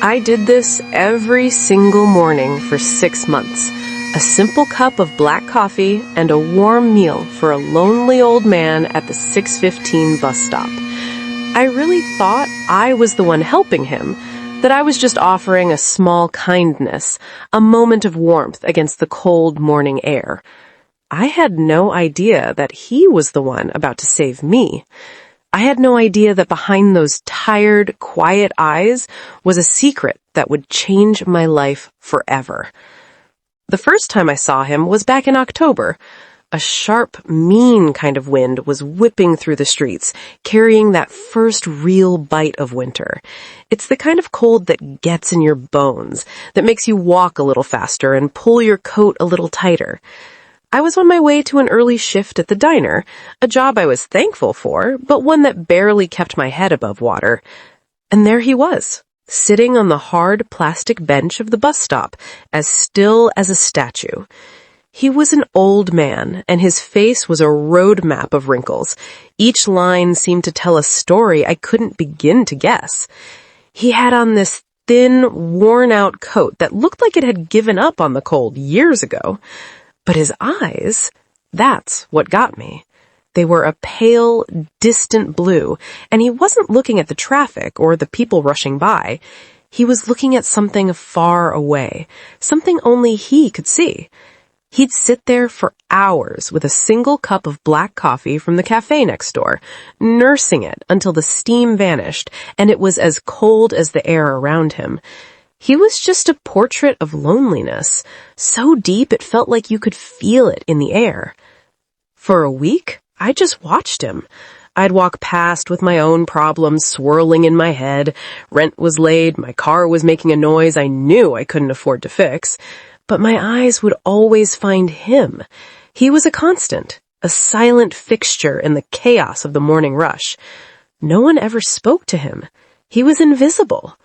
I did this every single morning for 6 months. A simple cup of black coffee and a warm meal for a lonely old man at the 6:15 bus stop. I really thought I was the one helping him, that I was just offering a small kindness, a moment of warmth against the cold morning air. I had no idea that he was the one about to save me. I had no idea that behind those tired, quiet eyes was a secret that would change my life forever. The first time I saw him was back in October. A sharp, mean kind of wind was whipping through the streets, carrying that first real bite of winter. It's the kind of cold that gets in your bones, that makes you walk a little faster and pull your coat a little tighter. I was on my way to an early shift at the diner, a job I was thankful for, but one that barely kept my head above water. And there he was, sitting on the hard plastic bench of the bus stop, as still as a statue. He was an old man, and his face was a road map of wrinkles. Each line seemed to tell a story I couldn't begin to guess. He had on this thin, worn-out coat that looked like it had given up on the cold years ago. But his eyes, that's what got me. They were a pale, distant blue, and he wasn't looking at the traffic or the people rushing by. He was looking at something far away, something only he could see. He'd sit there for hours with a single cup of black coffee from the cafe next door, nursing it until the steam vanished and it was as cold as the air around him. He was just a portrait of loneliness, so deep it felt like you could feel it in the air. For a week, I just watched him. I'd walk past with my own problems swirling in my head. Rent was late, my car was making a noise I knew I couldn't afford to fix. But my eyes would always find him. He was a constant, a silent fixture in the chaos of the morning rush. No one ever spoke to him. He was invisible.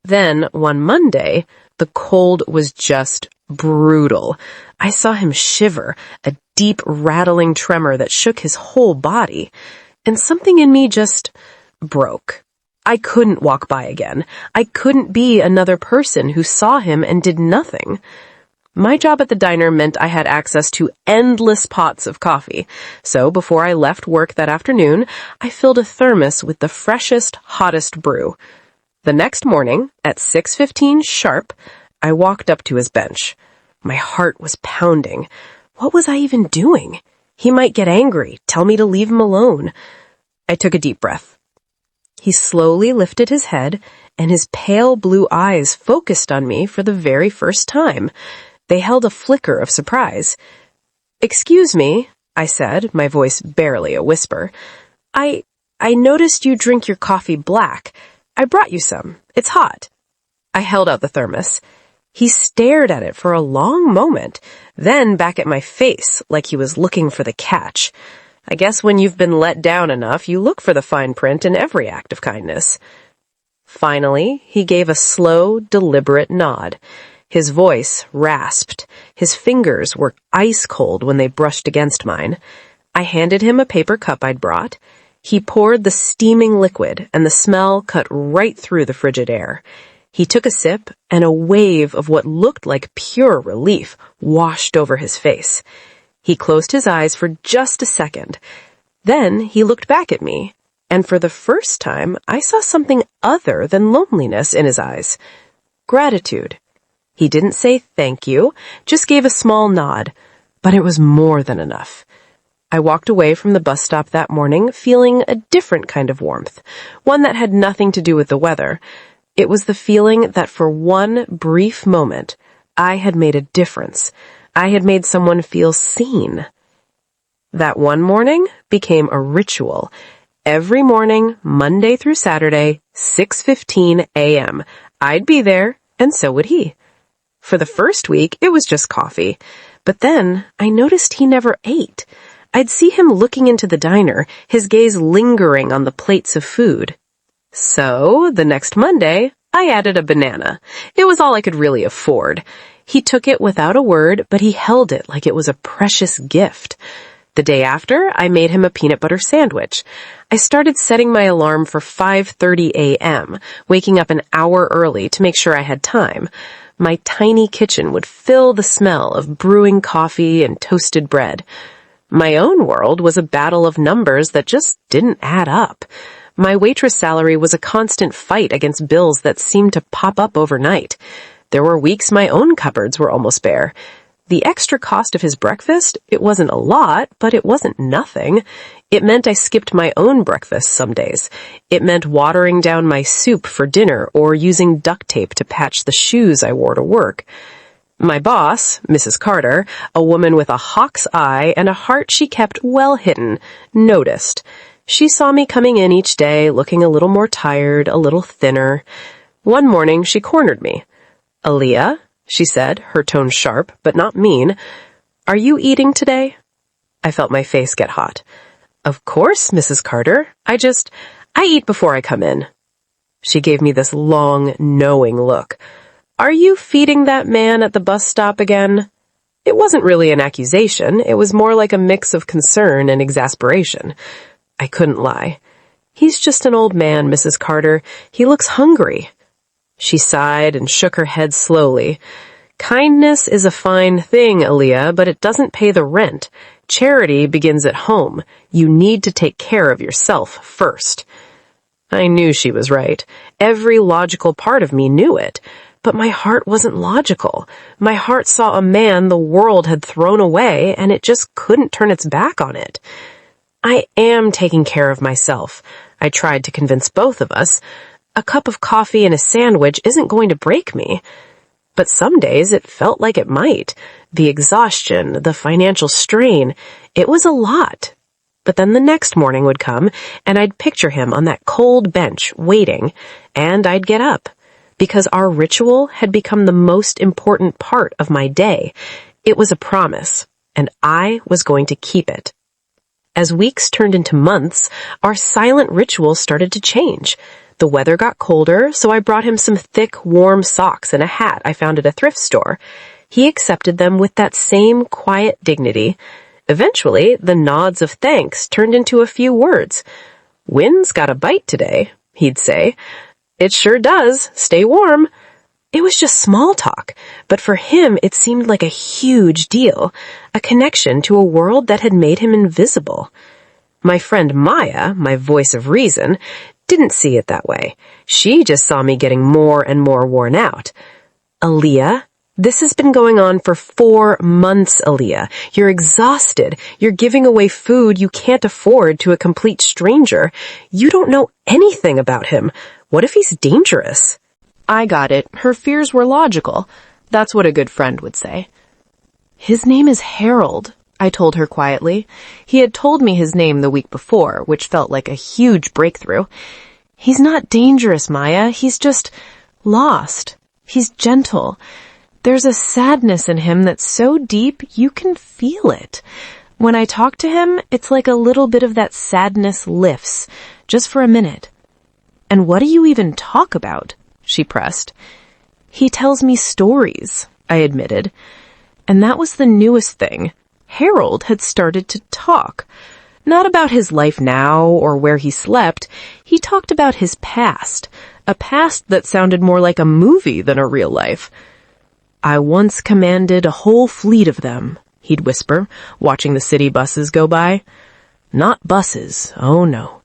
Then, one Monday, the cold was just brutal. I saw him shiver, a deep, rattling tremor that shook his whole body, and something in me just broke. I couldn't walk by again. I couldn't be another person who saw him and did nothing. My job at the diner meant I had access to endless pots of coffee, so before I left work that afternoon, I filled a thermos with the freshest, hottest brew. The next morning, at 6:15 sharp, I walked up to his bench. My heart was pounding. What was I even doing? He might get angry, tell me to leave him alone. I took a deep breath. He slowly lifted his head, and his pale blue eyes focused on me for the very first time. They held a flicker of surprise. "Excuse me," I said, my voice barely a whisper. I noticed you drink your coffee black. I brought you some. It's hot." I held out the thermos. He stared at it for a long moment, then back at my face like he was looking for the catch. I guess when you've been let down enough, you look for the fine print in every act of kindness. Finally, he gave a slow, deliberate nod. His voice rasped. His fingers were ice cold when they brushed against mine. I handed him a paper cup I'd brought. He poured the steaming liquid, and the smell cut right through the frigid air. He took a sip, and a wave of what looked like pure relief washed over his face. He closed his eyes for just a second. Then he looked back at me, and for the first time, I saw something other than loneliness in his eyes. Gratitude. He didn't say thank you, just gave a small nod, but it was more than enough. I walked away from the bus stop that morning feeling a different kind of warmth, one that had nothing to do with the weather. It was the feeling that for one brief moment, I had made a difference. I had made someone feel seen. That one morning became a ritual. Every morning, Monday through Saturday, 6:15 a.m., I'd be there, and so would he. For the first week, it was just coffee. But then, I noticed he never ate. I'd see him looking into the diner, his gaze lingering on the plates of food. So, the next Monday, I added a banana. It was all I could really afford. He took it without a word, but he held it like it was a precious gift. The day after, I made him a peanut butter sandwich. I started setting my alarm for 5:30 a.m., waking up an hour early to make sure I had time. My tiny kitchen would fill the smell of brewing coffee and toasted bread. My own world was a battle of numbers that just didn't add up. My waitress salary was a constant fight against bills that seemed to pop up overnight. There were weeks my own cupboards were almost bare. The extra cost of his breakfast, it wasn't a lot, but it wasn't nothing. It meant I skipped my own breakfast some days. It meant watering down my soup for dinner or using duct tape to patch the shoes I wore to work. My boss, Mrs. Carter, a woman with a hawk's eye and a heart she kept well hidden, noticed. She saw me coming in each day, looking a little more tired, a little thinner. One morning, she cornered me. "Aaliyah," she said, her tone sharp, but not mean, "are you eating today?" I felt my face get hot. "Of course, Mrs. Carter. I eat before I come in." She gave me this long, knowing look. "Are you feeding that man at the bus stop again?" It wasn't really an accusation. It was more like a mix of concern and exasperation. I couldn't lie. "He's just an old man, Mrs. Carter. He looks hungry." She sighed and shook her head slowly. "Kindness is a fine thing, Aaliyah, but it doesn't pay the rent. Charity begins at home. You need to take care of yourself first." I knew she was right. Every logical part of me knew it. But my heart wasn't logical. My heart saw a man the world had thrown away, and it just couldn't turn its back on it. "I am taking care of myself," I tried to convince both of us. "A cup of coffee and a sandwich isn't going to break me." But some days it felt like it might. The exhaustion, the financial strain, it was a lot. But then the next morning would come, and I'd picture him on that cold bench, waiting, and I'd get up. Because our ritual had become the most important part of my day. It was a promise, and I was going to keep it. As weeks turned into months, our silent ritual started to change. The weather got colder, so I brought him some thick, warm socks and a hat I found at a thrift store. He accepted them with that same quiet dignity. Eventually, the nods of thanks turned into a few words. "Wind's got a bite today," he'd say. "It sure does. Stay warm." It was just small talk, but for him it seemed like a huge deal, a connection to a world that had made him invisible. My friend Maya, my voice of reason, didn't see it that way. She just saw me getting more and more worn out. "Aaliyah, this has been going on for 4 months, Aaliyah. You're exhausted. You're giving away food you can't afford to a complete stranger. You don't know anything about him. What if he's dangerous?" I got it. Her fears were logical. That's what a good friend would say. "His name is Harold," I told her quietly. He had told me his name the week before, which felt like a huge breakthrough. "He's not dangerous, Maya. He's just lost. He's gentle. There's a sadness in him that's so deep you can feel it. When I talk to him, it's like a little bit of that sadness lifts, just for a minute." "And what do you even talk about?" she pressed. "He tells me stories," I admitted. And that was the newest thing. Harold had started to talk. Not about his life now or where he slept. He talked about his past, a past that sounded more like a movie than a real life. "I once commanded a whole fleet of them," he'd whisper, watching the city buses go by. "Not buses, oh no.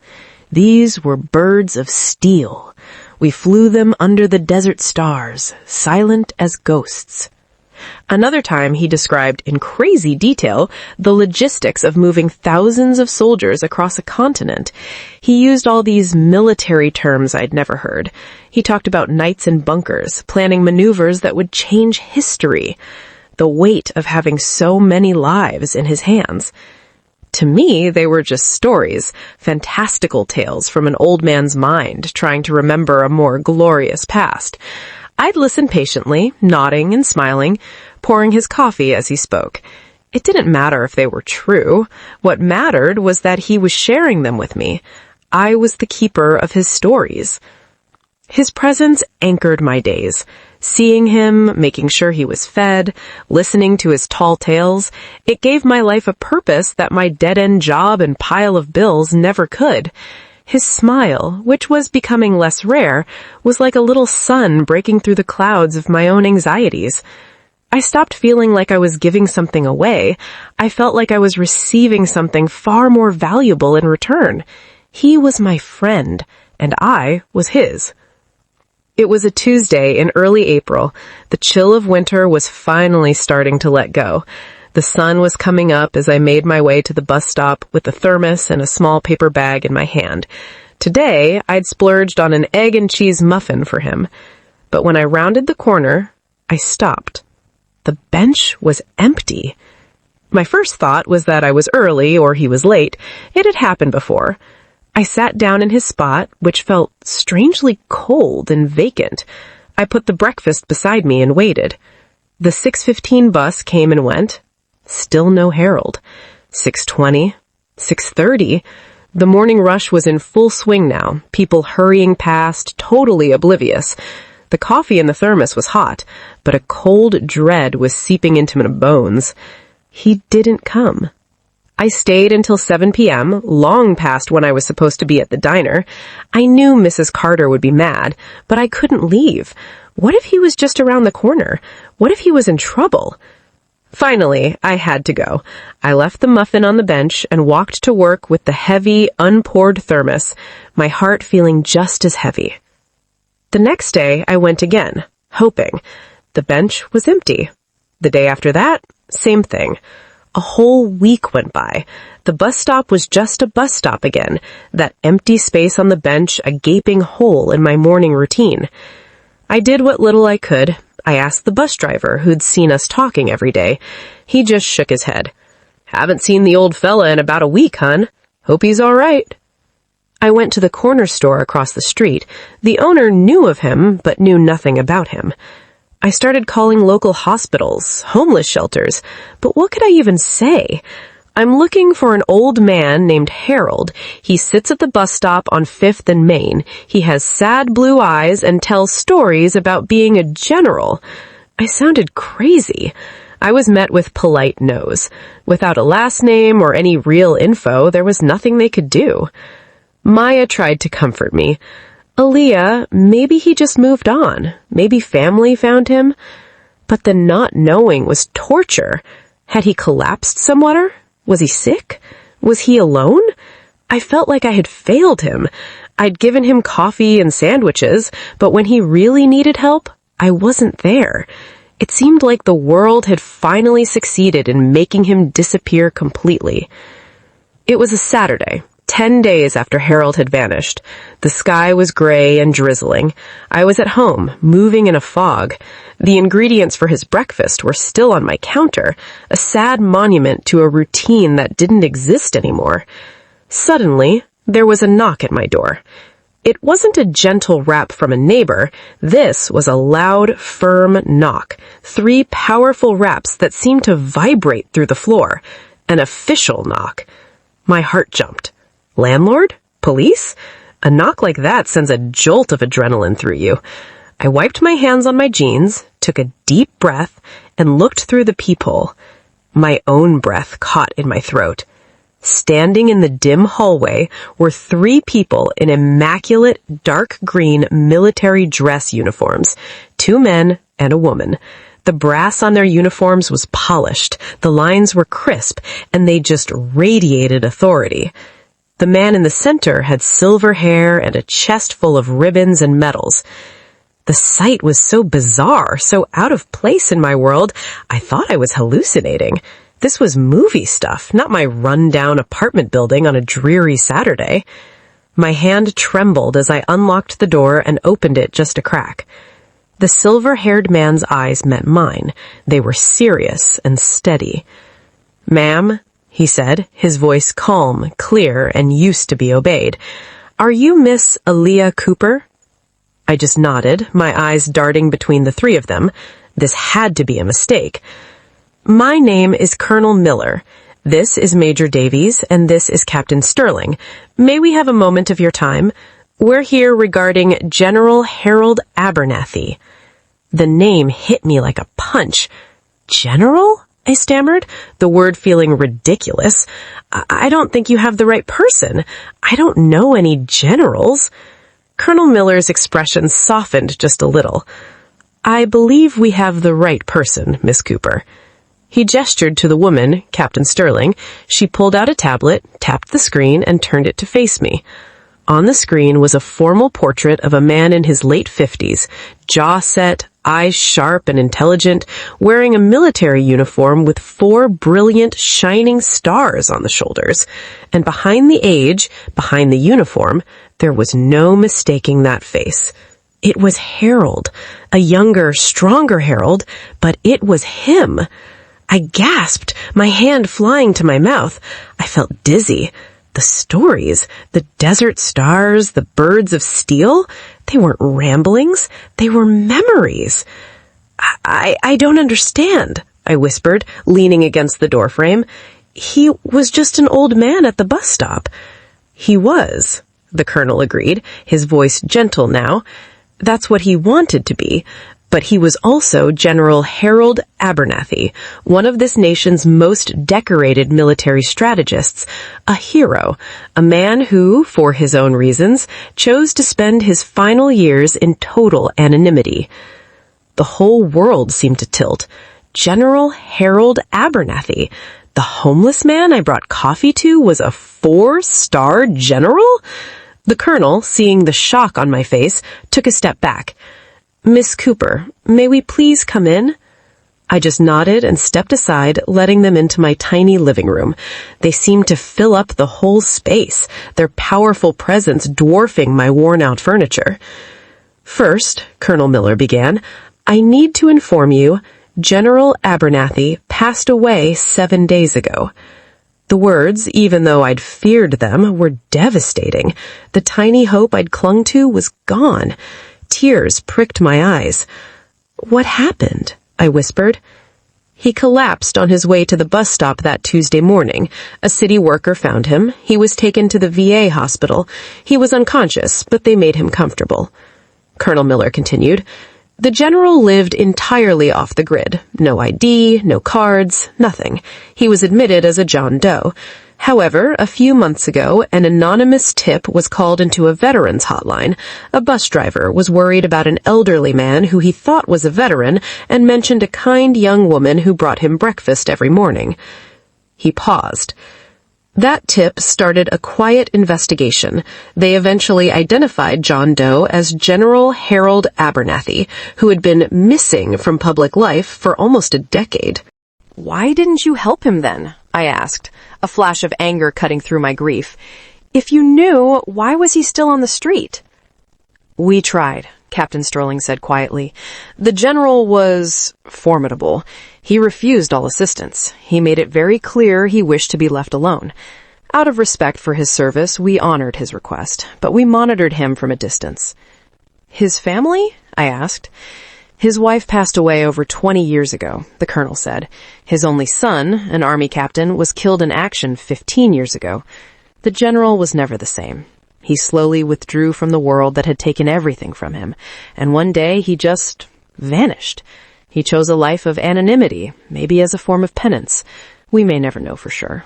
These were birds of steel. We flew them under the desert stars, silent as ghosts." Another time he described in crazy detail the logistics of moving thousands of soldiers across a continent. He used all these military terms I'd never heard. He talked about nights in bunkers, planning maneuvers that would change history. The weight of having so many lives in his hands. To me, they were just stories, fantastical tales from an old man's mind trying to remember a more glorious past. I'd listen patiently, nodding and smiling, pouring his coffee as he spoke. It didn't matter if they were true. What mattered was that he was sharing them with me. I was the keeper of his stories. His presence anchored my days. Seeing him, making sure he was fed, listening to his tall tales, it gave my life a purpose that my dead-end job and pile of bills never could. His smile, which was becoming less rare, was like a little sun breaking through the clouds of my own anxieties. I stopped feeling like I was giving something away. I felt like I was receiving something far more valuable in return. He was my friend, and I was his. It was a Tuesday in early April. The chill of winter was finally starting to let go. The sun was coming up as I made my way to the bus stop with a thermos and a small paper bag in my hand. Today, I'd splurged on an egg and cheese muffin for him. But when I rounded the corner, I stopped. The bench was empty. My first thought was that I was early or he was late. It had happened before. I sat down in his spot, which felt strangely cold and vacant. I put the breakfast beside me and waited. The 6:15 bus came and went. Still no Harold. 6:20, 6:30. The morning rush was in full swing now, people hurrying past, totally oblivious. The coffee in the thermos was hot, but a cold dread was seeping into my bones. He didn't come. I stayed until 7 p.m., long past when I was supposed to be at the diner. I knew Mrs. Carter would be mad, but I couldn't leave. What if he was just around the corner? What if he was in trouble? Finally, I had to go. I left the muffin on the bench and walked to work with the heavy, unpoured thermos, my heart feeling just as heavy. The next day, I went again, hoping. The bench was empty. The day after that, same thing. A whole week went by. The bus stop was just a bus stop again, that empty space on the bench a gaping hole in my morning routine. I did what little I could. I asked the bus driver who'd seen us talking every day. He just shook his head. "Haven't seen the old fella in about a week, hon. Hope he's all right." I went to the corner store across the street. The owner knew of him, but knew nothing about him. I started calling local hospitals, homeless shelters, but what could I even say? I'm looking for an old man named Harold. He sits at the bus stop on 5th and Main. He has sad blue eyes and tells stories about being a general. I sounded crazy. I was met with polite no's. Without a last name or any real info, there was nothing they could do. Maya tried to comfort me. "Aaliyah, maybe he just moved on. Maybe family found him." But the not knowing was torture. Had he collapsed somewhere? Was he sick? Was he alone? I felt like I had failed him. I'd given him coffee and sandwiches, but when he really needed help, I wasn't there. It seemed like the world had finally succeeded in making him disappear completely. It was a Saturday. 10 days after Harold had vanished. The sky was gray and drizzling. I was at home, moving in a fog. The ingredients for his breakfast were still on my counter, a sad monument to a routine that didn't exist anymore. Suddenly, there was a knock at my door. It wasn't a gentle rap from a neighbor. This was a loud, firm knock. 3 powerful raps that seemed to vibrate through the floor. An official knock. My heart jumped. Landlord? Police? A knock like that sends a jolt of adrenaline through you. I wiped my hands on my jeans, took a deep breath, and looked through the peephole. My own breath caught in my throat. Standing in the dim hallway were 3 people in immaculate dark green military dress uniforms, 2 men and a woman. The brass on their uniforms was polished, the lines were crisp, and they just radiated authority. The man in the center had silver hair and a chest full of ribbons and medals. The sight was so bizarre, so out of place in my world, I thought I was hallucinating. This was movie stuff, not my run-down apartment building on a dreary Saturday. My hand trembled as I unlocked the door and opened it just a crack. The silver-haired man's eyes met mine. They were serious and steady. "Ma'am," he said, his voice calm, clear, and used to be obeyed. "Are you Miss Aaliyah Cooper?" I just nodded, my eyes darting between the 3 of them. This had to be a mistake. "My name is Colonel Miller. This is Major Davies, and this is Captain Sterling. May we have a moment of your time? We're here regarding General Harold Abernathy." The name hit me like a punch. "General?" I stammered, the word feeling ridiculous. I don't think you have the right person. I don't know any generals." Colonel Miller's expression softened just a little. "I believe we have the right person, Miss Cooper." He gestured to the woman, Captain Sterling. She pulled out a tablet, tapped the screen, and turned it to face me. On the screen was a formal portrait of a man in his late 50s, jaw set, eyes sharp and intelligent, wearing a military uniform with 4 brilliant, shining stars on the shoulders. And behind the age, behind the uniform, there was no mistaking that face. It was Harold, a younger, stronger Harold, but it was him. I gasped, my hand flying to my mouth. I felt dizzy. The stories, the desert stars, the birds of steel, they weren't ramblings, they were memories. I don't understand," I whispered, leaning against the doorframe. "He was just an old man at the bus stop." "He was," the colonel agreed, his voice gentle now. "That's what he wanted to be. But he was also General Harold Abernathy, one of this nation's most decorated military strategists, a hero, a man who, for his own reasons, chose to spend his final years in total anonymity." The whole world seemed to tilt. General Harold Abernathy, the homeless man I brought coffee to, was a 4-star general? The colonel, seeing the shock on my face, took a step back. "Miss Cooper, may we please come in?" I just nodded and stepped aside, letting them into my tiny living room. They seemed to fill up the whole space, their powerful presence dwarfing my worn-out furniture. "First," Colonel Miller began, "I need to inform you, General Abernathy passed away 7 days ago." The words, even though I'd feared them, were devastating. The tiny hope I'd clung to was gone. Tears pricked my eyes. "What happened?" I whispered. "He collapsed on his way to the bus stop that Tuesday morning. A city worker found him. He was taken to the VA hospital. He was unconscious, but they made him comfortable." Colonel Miller continued. "The general lived entirely off the grid. No ID, no cards, nothing. He was admitted as a John Doe. However, a few months ago, an anonymous tip was called into a veterans hotline. A bus driver was worried about an elderly man who he thought was a veteran and mentioned a kind young woman who brought him breakfast every morning." He paused. "That tip started a quiet investigation. They eventually identified John Doe as General Harold Abernathy, who had been missing from public life for almost a decade." "Why didn't you help him then?" I asked, a flash of anger cutting through my grief. "If you knew, why was he still on the street?" "We tried," Captain Sterling said quietly. "The general was formidable. He refused all assistance. He made it very clear he wished to be left alone. Out of respect for his service, we honored his request, but we monitored him from a distance." "His family?" I asked. "His wife passed away over 20 years ago," the colonel said. "His only son, an army captain, was killed in action 15 years ago. The general was never the same. He slowly withdrew from the world that had taken everything from him, and one day he just vanished. He chose a life of anonymity, maybe as a form of penance. We may never know for sure."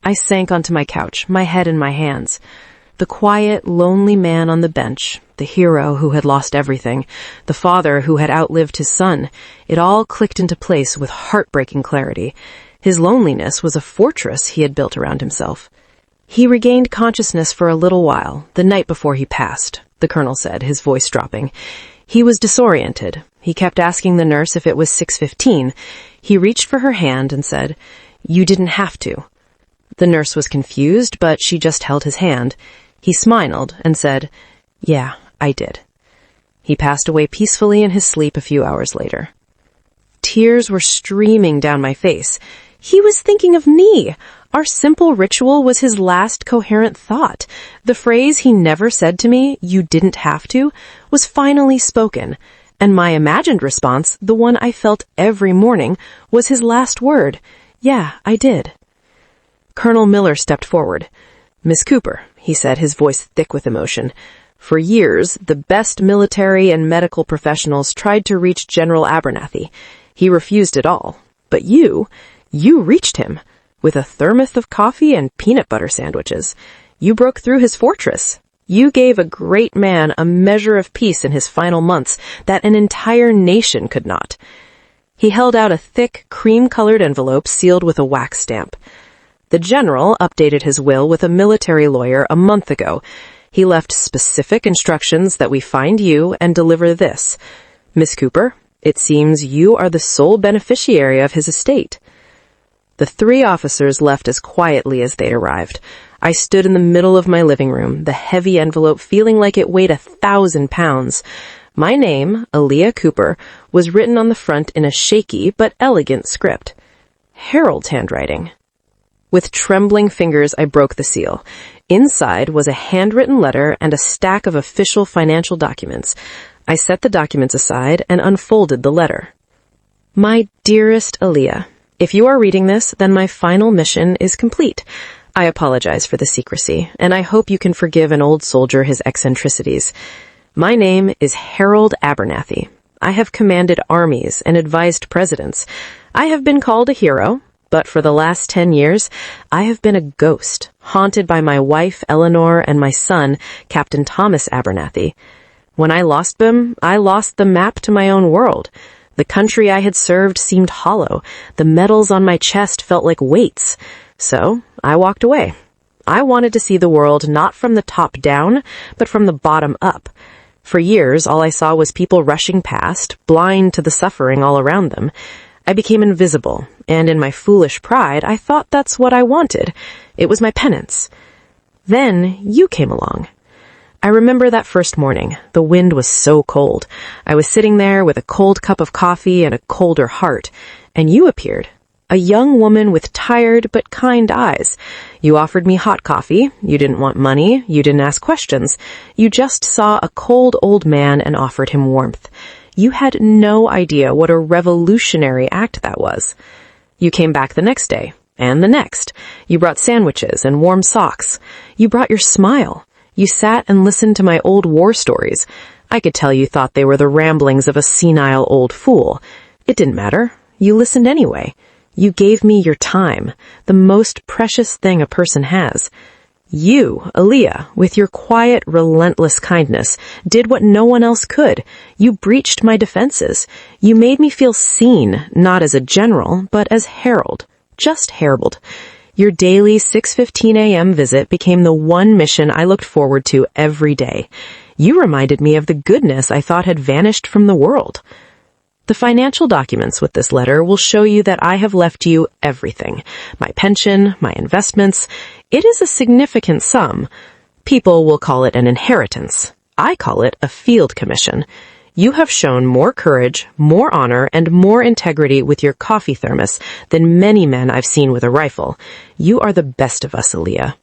I sank onto my couch, my head in my hands. The quiet, lonely man on the bench, the hero who had lost everything, the father who had outlived his son, it all clicked into place with heartbreaking clarity. His loneliness was a fortress he had built around himself. "He regained consciousness for a little while, the night before he passed," the colonel said, his voice dropping. "He was disoriented. He kept asking the nurse if it was 6:15. He reached for her hand and said, 'You didn't have to.' The nurse was confused, but she just held his hand. He smiled and said, 'Yeah, I did.' He passed away peacefully in his sleep a few hours later." Tears were streaming down my face. He was thinking of me. Our simple ritual was his last coherent thought. The phrase he never said to me, "You didn't have to," was finally spoken. And my imagined response, the one I felt every morning, was his last word, "Yeah, I did." Colonel Miller stepped forward. "Miss Cooper," he said, his voice thick with emotion, For years, the best military and medical professionals tried to reach General Abernathy. He refused it all. But you reached him. With a thermos of coffee and peanut butter sandwiches. You broke through his fortress. You gave a great man a measure of peace in his final months that an entire nation could not. He held out a thick, cream-colored envelope sealed with a wax stamp. The general updated his will with a military lawyer a month ago. He left specific instructions that we find you and deliver this. Miss Cooper, it seems you are the sole beneficiary of his estate. The 3 officers left as quietly as they'd arrived. I stood in the middle of my living room, the heavy envelope feeling like it weighed 1,000 pounds. My name, Aaliyah Cooper, was written on the front in a shaky but elegant script. Harold's handwriting. With trembling fingers, I broke the seal. Inside was a handwritten letter and a stack of official financial documents. I set the documents aside and unfolded the letter. My dearest Aaliyah, if you are reading this, then my final mission is complete. I apologize for the secrecy, and I hope you can forgive an old soldier his eccentricities. My name is Harold Abernathy. I have commanded armies and advised presidents. I have been called a hero, but for the last 10 years, I have been a ghost, haunted by my wife, Eleanor, and my son, Captain Thomas Abernathy. When I lost them, I lost the map to my own world. The country I had served seemed hollow. The medals on my chest felt like weights. So I walked away. I wanted to see the world not from the top down, but from the bottom up. For years, all I saw was people rushing past, blind to the suffering all around them. I became invisible, and in my foolish pride, I thought that's what I wanted. It was my penance. Then you came along. I remember that first morning. The wind was so cold. I was sitting there with a cold cup of coffee and a colder heart, and you appeared. A young woman with tired but kind eyes. You offered me hot coffee. You didn't want money. You didn't ask questions. You just saw a cold old man and offered him warmth. You had no idea what a revolutionary act that was. You came back the next day, and the next. You brought sandwiches and warm socks. You brought your smile. You sat and listened to my old war stories. I could tell you thought they were the ramblings of a senile old fool. It didn't matter. You listened anyway. You gave me your time, the most precious thing a person has. You, Aaliyah, with your quiet, relentless kindness, did what no one else could. You breached my defenses. You made me feel seen, not as a general, but as Harold. Just Harold. Your daily 6:15 a.m. visit became the one mission I looked forward to every day. You reminded me of the goodness I thought had vanished from the world. The financial documents with this letter will show you that I have left you everything. My pension, my investments. It is a significant sum. People will call it an inheritance. I call it a field commission. You have shown more courage, more honor, and more integrity with your coffee thermos than many men I've seen with a rifle. You are the best of us, Aaliyah.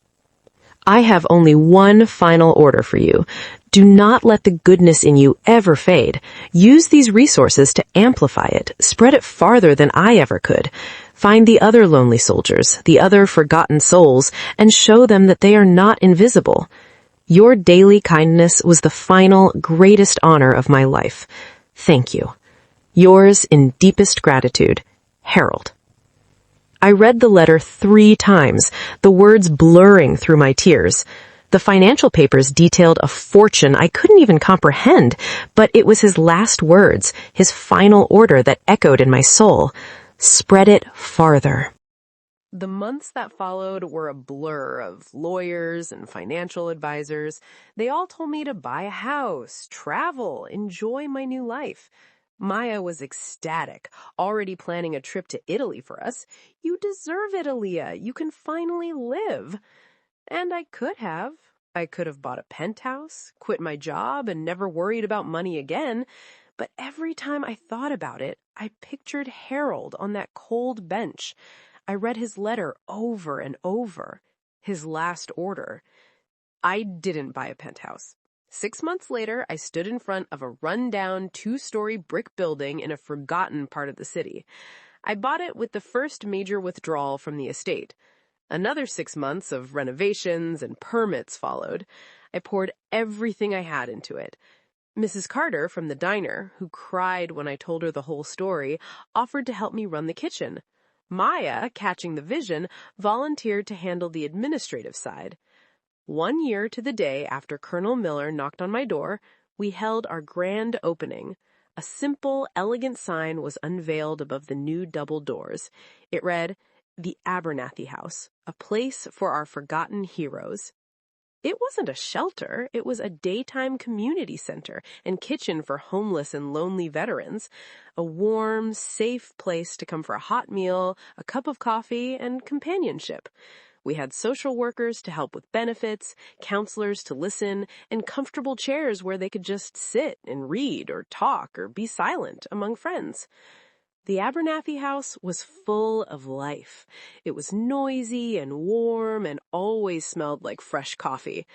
I have only one final order for you. Do not let the goodness in you ever fade. Use these resources to amplify it. Spread it farther than I ever could. Find the other lonely soldiers, the other forgotten souls, and show them that they are not invisible. Your daily kindness was the final, greatest honor of my life. Thank you. Yours in deepest gratitude, Harold. I read the letter 3 times, the words blurring through my tears. The financial papers detailed a fortune I couldn't even comprehend, but it was his last words, his final order that echoed in my soul. Spread it farther. The months that followed were a blur of lawyers and financial advisors. They all told me to buy a house, travel, enjoy my new life. Maya was ecstatic, already planning a trip to Italy for us. You deserve it, Aaliyah. You can finally live. And I could have. I could have bought a penthouse, quit my job, and never worried about money again. But every time I thought about it, I pictured Harold on that cold bench. I read his letter over and over. His last order. I didn't buy a penthouse. 6 months later, I stood in front of a run-down 2-story brick building in a forgotten part of the city. I bought it with the first major withdrawal from the estate. Another 6 months of renovations and permits followed. I poured everything I had into it. Mrs. Carter from the diner, who cried when I told her the whole story, offered to help me run the kitchen. Maya, catching the vision, volunteered to handle the administrative side. 1 year to the day after Colonel Miller knocked on my door, we held our grand opening. A simple, elegant sign was unveiled above the new double doors. It read, "The Abernathy House, a place for our forgotten heroes." It wasn't a shelter, it was a daytime community center and kitchen for homeless and lonely veterans. A warm, safe place to come for a hot meal, a cup of coffee, and companionship. We had social workers to help with benefits, counselors to listen, and comfortable chairs where they could just sit and read or talk or be silent among friends. The Abernathy House was full of life. It was noisy and warm and always smelled like fresh coffee.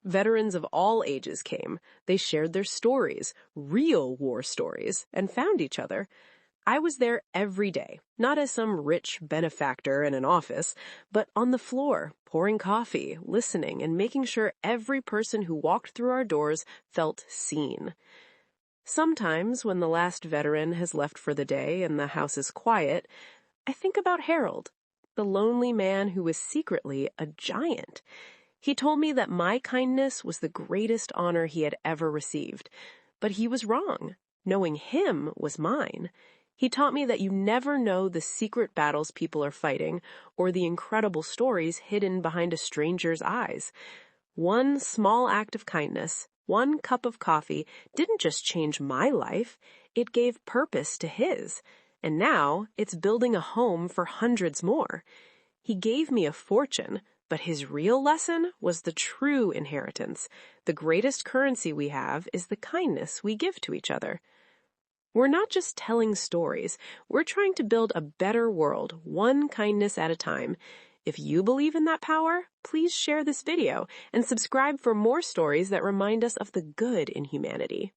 Veterans of all ages came. They shared their stories, real war stories, and found each other. I was there every day, not as some rich benefactor in an office, but on the floor, pouring coffee, listening, and making sure every person who walked through our doors felt seen. Sometimes, when the last veteran has left for the day and the house is quiet, I think about Harold, the lonely man who was secretly a giant. He told me that my kindness was the greatest honor he had ever received, but he was wrong. Knowing him was mine. He taught me that you never know the secret battles people are fighting or the incredible stories hidden behind a stranger's eyes. One small act of kindness, one cup of coffee, didn't just change my life, it gave purpose to his. And now it's building a home for hundreds more. He gave me a fortune, but his real lesson was the true inheritance. The greatest currency we have is the kindness we give to each other. We're not just telling stories, we're trying to build a better world, one kindness at a time. If you believe in that power, please share this video and subscribe for more stories that remind us of the good in humanity.